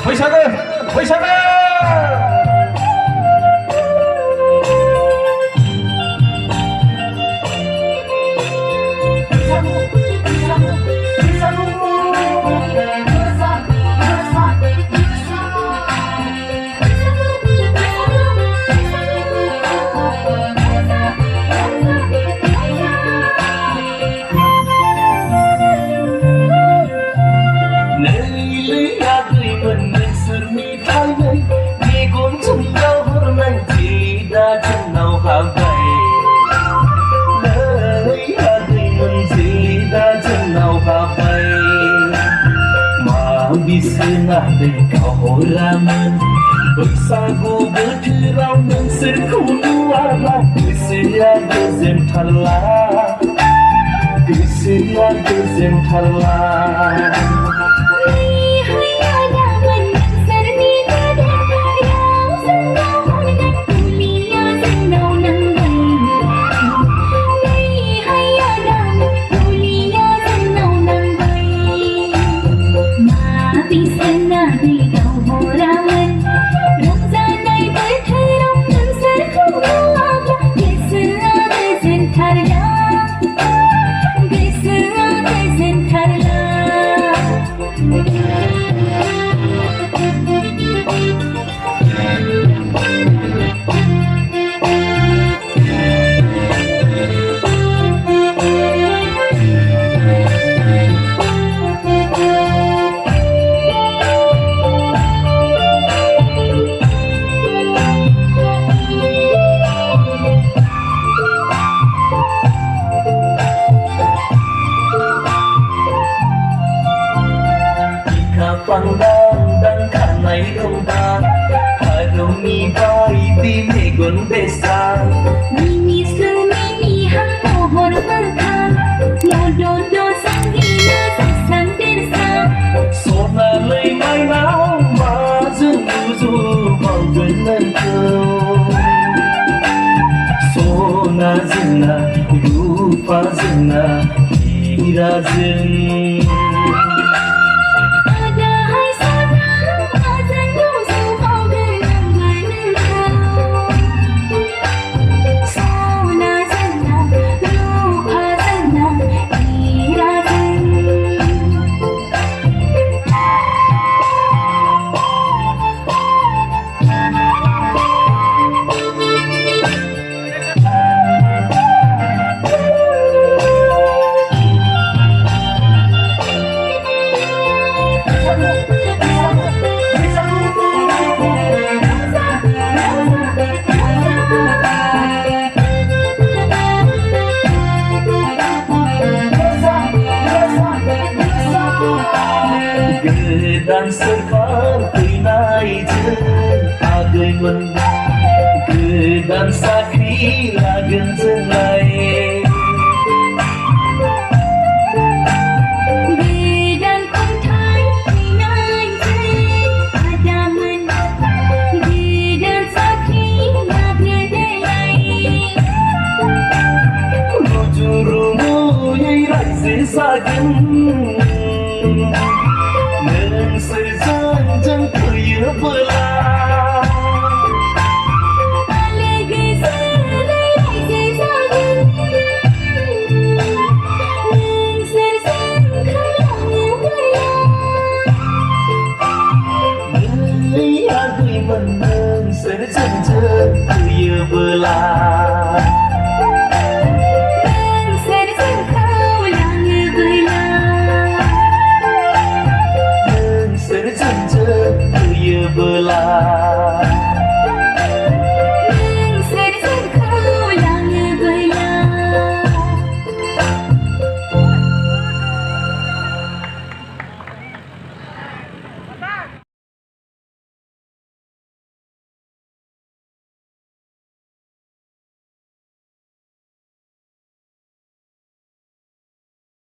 Bwisagu, Bwisagu. Senada kau ramen Bwisagu bothोराव नोंसोरखौ नुवाब्ला गोसोआ गोजोनथारला गोसोआ गोजोनथारला Pandang kanai rumah harumi baiti megon desa mini semini hang mohon berkah mododo sanggina sang desa sona lei mai nao ma zuzu mau genanku sona zina rupa zina kira zin dan seperti naiknya agaiman kedan sakri lagen senai gedan kontai naiknya adaman gedan sakri lagen delai rujurumu yai raisi sagen Serjanjang kaya belah Alege serai sesagen Neng serjang kaya belah Neng agui meneng serjanjang kaya belah